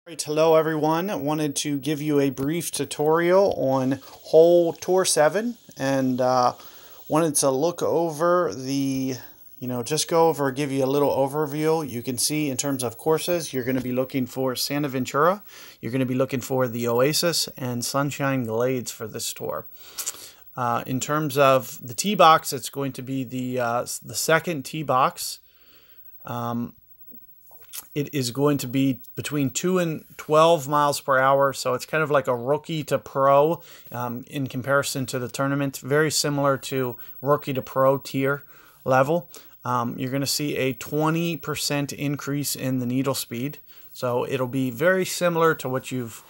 Right, hello everyone. I wanted to give you a brief tutorial on hole Tour 7 and wanted to look over the, just go over, give you a little overview. You can see in terms of courses, you're going to be looking for Santa Ventura, you're going to be looking for the Oasis and Sunshine Glades for this tour. In terms of the tee box, it's going to be the second tee box. It is going to be between 2 and 12 miles per hour, so it's kind of like a rookie to pro in comparison to the tournament. Very similar to rookie to pro tier level. You're going to see a 20% increase in the needle speed, so it'll be very similar to what you've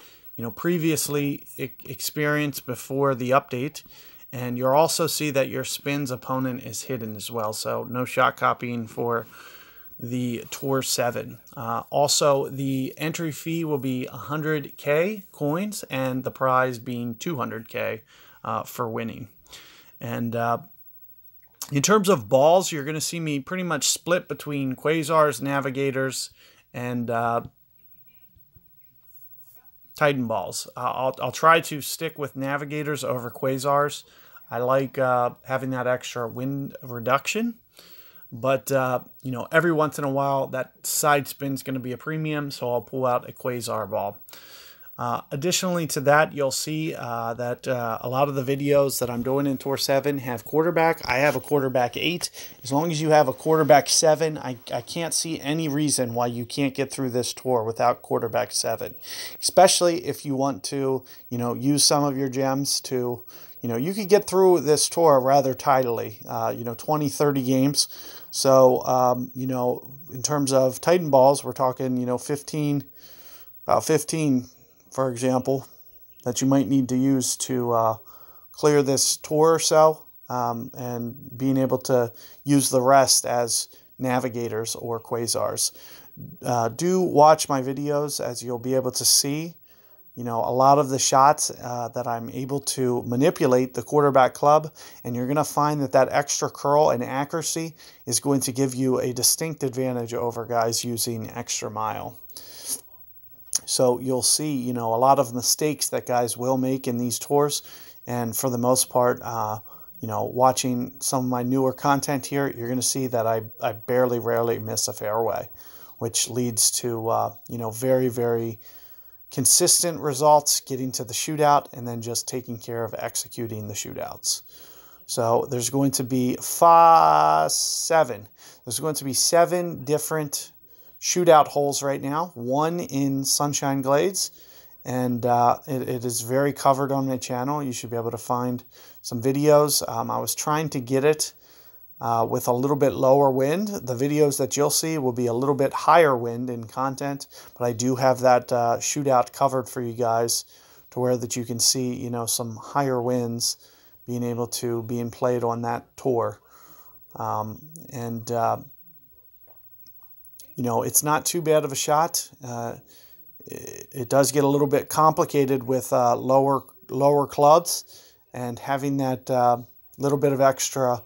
previously experienced before the update. And you'll also see that your spins opponent is hidden as well, so no shot copying for the Tour 7. Also, the entry fee will be 100K coins and the prize being 200K for winning. And in terms of balls, you're going to see me pretty much split between Quasars, Navigators, and Titan balls. I'll try to stick with Navigators over Quasars. I like having that extra wind reduction. But, every once in a while, that side spin is going to be a premium, so I'll pull out a Quasar ball. Additionally to that, you'll see that a lot of the videos that I'm doing in Tour 7 have quarterback. I have a quarterback 8. As long as you have a quarterback 7, I can't see any reason why you can't get through this tour without quarterback 7. Especially if you want to, use some of your gems to, you could get through this tour rather tidily, 20, 30 games. So, in terms of Titan balls, we're talking, about 15, for example, that you might need to use to clear this tour or so, and being able to use the rest as Navigators or Quasars. Do watch my videos, as you'll be able to see a lot of the shots that I'm able to manipulate the quarterback club, and you're going to find that that extra curl and accuracy is going to give you a distinct advantage over guys using extra mile. So you'll see, a lot of mistakes that guys will make in these tours, and for the most part, watching some of my newer content here, you're going to see that I rarely miss a fairway, which leads to, very, very consistent results, getting to the shootout, and then just taking care of executing the shootouts. So there's going to be 7 different shootout holes right now, one in Sunshine Glades, and it is very covered on my channel. You should be able to find some videos. I was trying to get it with a little bit lower wind. The videos that you'll see will be a little bit higher wind in content, but I do have that shootout covered for you guys to where that you can see, some higher winds being played on that tour. It's not too bad of a shot. It does get a little bit complicated with lower clubs, and having that little bit of extra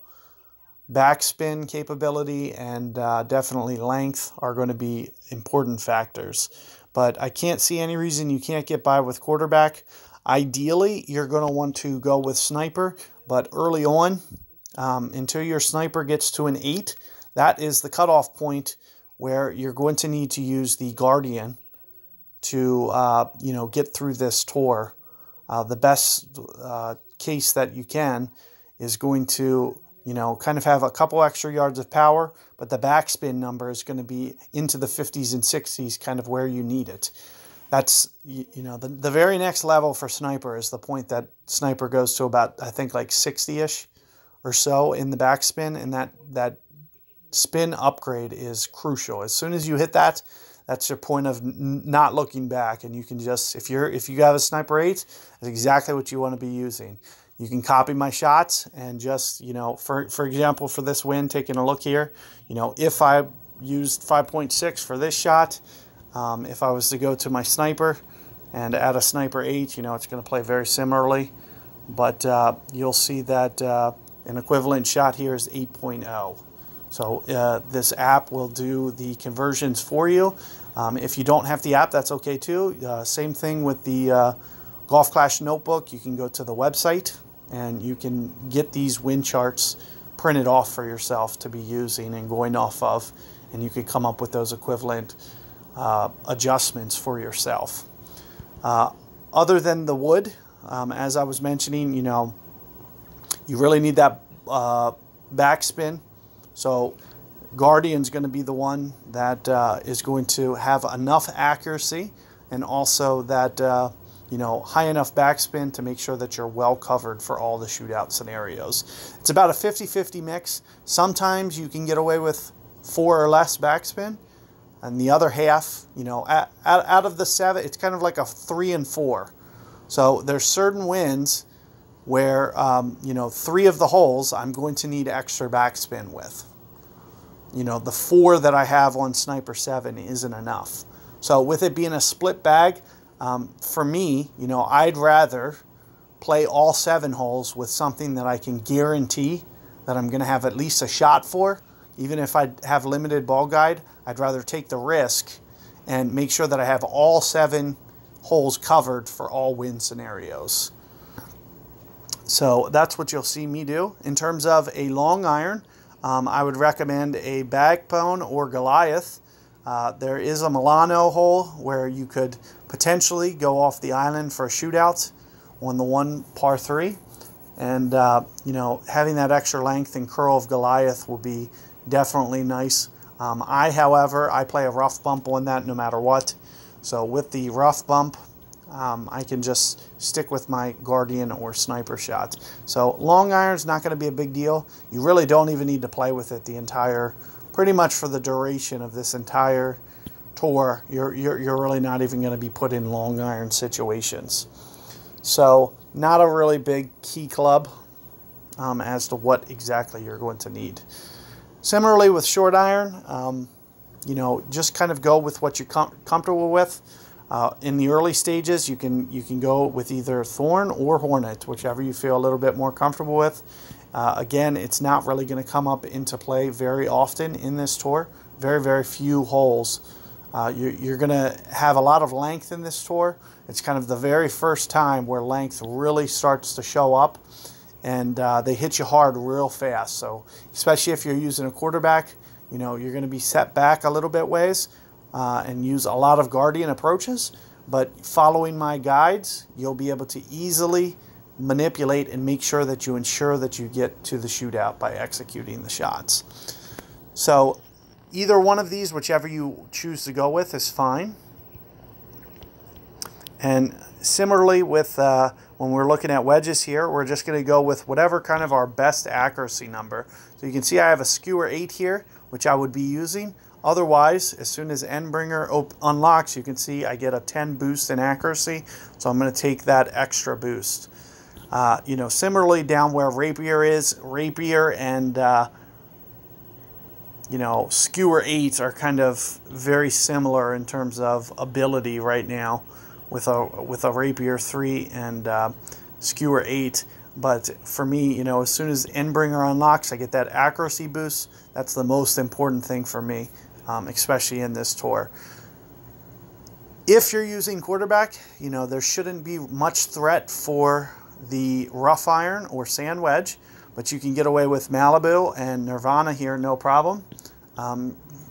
backspin capability and definitely length are going to be important factors. But I can't see any reason you can't get by with quarterback. Ideally, you're going to want to go with sniper, but early on, until your sniper gets to an 8, that is the cutoff point where you're going to need to use the Guardian to, get through this tour. The best case that you can is going to kind of have a couple extra yards of power, but the backspin number is going to be into the 50s and 60s, kind of where you need it. That's, the very next level for sniper is the point that sniper goes to about, I think, like 60-ish or so in the backspin, and that spin upgrade is crucial. As soon as you hit that, that's your point of not looking back, and you can just, if you have a sniper 8, that's exactly what you want to be using. You can copy my shots and just, for example, for this wind, taking a look here, if I used 5.6 for this shot, if I was to go to my sniper and add a sniper 8, it's going to play very similarly. But you'll see that an equivalent shot here is 8.0. So this app will do the conversions for you. If you don't have the app, that's okay too. Same thing with the Golf Clash notebook. You can go to the website and you can get these wind charts printed off for yourself to be using and going off of, and you could come up with those equivalent adjustments for yourself. Other than the wood, as I was mentioning, you know, you really need that backspin. So Guardian's going to be the one that is going to have enough accuracy and also that you know, high enough backspin to make sure that you're well covered for all the shootout scenarios. It's about a 50-50 mix. Sometimes you can get away with 4 or less backspin, and the other half, you know, out of the 7, it's kind of like a 3 and 4. So there's certain winds where you know, 3 of the holes I'm going to need extra backspin with. You know, the 4 that I have on Sniper 7 isn't enough. So with it being a split bag, for me, you know, I'd rather play all 7 holes with something that I can guarantee that I'm going to have at least a shot for. Even if I have limited ball guide, I'd rather take the risk and make sure that I have all 7 holes covered for all wind scenarios. So that's what you'll see me do. In terms of a long iron, I would recommend a Backbone or Goliath. There is a Milano hole where you could potentially go off the island for a shootout on the 1 par 3. And, you know, having that extra length and curl of Goliath will be definitely nice. However, I play a rough bump on that no matter what. So with the rough bump, I can just stick with my Guardian or Sniper shots. So long iron's not going to be a big deal. You really don't even need to play with it the entire, pretty much for the duration of this entire tour. You're really not even going to be put in long iron situations. So not a really big key club as to what exactly you're going to need. Similarly with short iron, you know, just kind of go with what you're comfortable with. In the early stages, you can go with either Thorn or Hornet, whichever you feel a little bit more comfortable with. Again, it's not really going to come up into play very often in this tour. Very, very few holes. You're going to have a lot of length in this tour. It's kind of the very first time where length really starts to show up, and they hit you hard real fast. So especially if you're using a quarterback, you know, you're going to be set back a little bit ways and use a lot of Guardian approaches. But following my guides, you'll be able to easily manipulate and make sure that you ensure that you get to the shootout by executing the shots. So either one of these, whichever you choose to go with, is fine. And similarly with when we're looking at wedges here, we're just going to go with whatever kind of our best accuracy number. So you can see I have a skewer 8 here, which I would be using. Otherwise, as soon as Endbringer unlocks, you can see I get a 10 boost in accuracy. So I'm going to take that extra boost. You know, similarly down where Rapier is, Rapier and you know, Skewer 8 are kind of very similar in terms of ability right now with a Rapier 3 and Skewer 8. But for me, you know, as soon as Endbringer unlocks, I get that accuracy boost. That's the most important thing for me, especially in this tour. If you're using quarterback, you know, there shouldn't be much threat for the rough iron or sand wedge, but you can get away with Malibu and Nirvana here, no problem.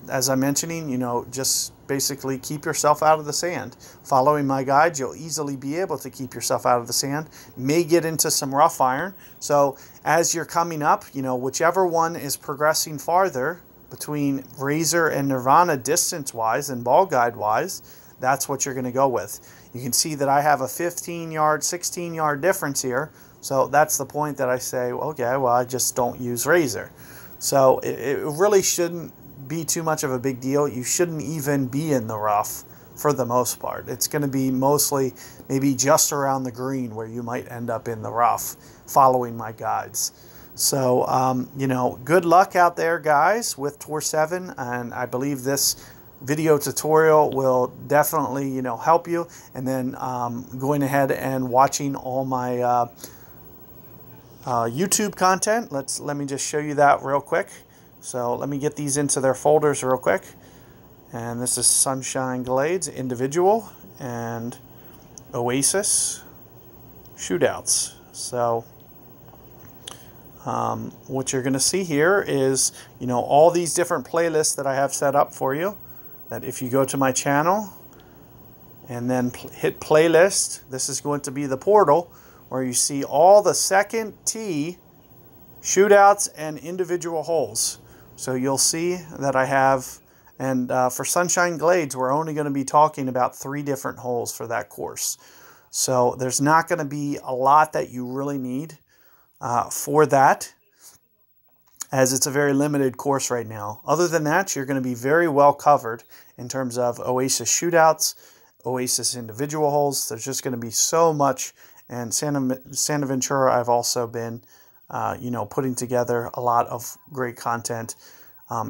As I'm mentioning, you know, just basically keep yourself out of the sand. Following my guide, you'll easily be able to keep yourself out of the sand. May get into some rough iron. So as you're coming up, you know, whichever one is progressing farther between Razor and Nirvana distance-wise and ball guide-wise, that's what you're going to go with. You can see that I have a 15-yard, 16-yard difference here. So that's the point that I say, okay, well, I just don't use Razor. So it really shouldn't be too much of a big deal. You shouldn't even be in the rough for the most part. It's going to be mostly maybe just around the green where you might end up in the rough following my guides. So, you know, good luck out there, guys, with Tour 7. And I believe this video tutorial will definitely, you know, help you. And then going ahead and watching all my YouTube content. Let me just show you that real quick. So let me get these into their folders real quick. And this is Sunshine Glades individual and Oasis shootouts. So what you're going to see here is, you know, all these different playlists that I have set up for you, that if you go to my channel and then hit playlist, this is going to be the portal where you see all the second tee shootouts and individual holes. So you'll see that I have, and for Sunshine Glades, we're only going to be talking about 3 different holes for that course. So there's not going to be a lot that you really need for that, as it's a very limited course right now. Other than that, you're going to be very well covered in terms of Oasis shootouts, Oasis individual holes. There's just going to be so much. And Santa Ventura, I've also been, you know, putting together a lot of great content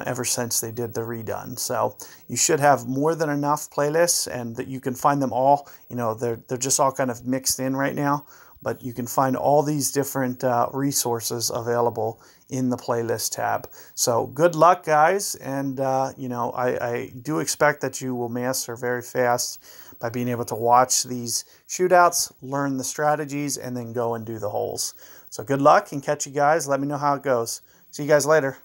ever since they did the redone. So you should have more than enough playlists, and that you can find them all. You know, they're just all kind of mixed in right now, but you can find all these different resources available in the playlist tab. So good luck, guys, and you know, I do expect that you will master very fast by being able to watch these shootouts, learn the strategies, and then go and do the holes. So good luck, and catch you guys. Let me know how it goes. See you guys later.